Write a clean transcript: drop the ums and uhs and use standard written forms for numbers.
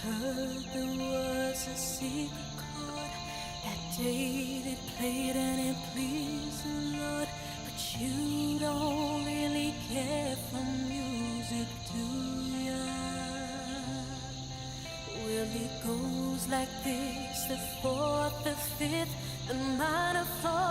heard there was a secret chord that David played and it pleased the Lord. But you don't really care for music, do ya? Well, it goes like this: the fourth, the fifth, the minor fall.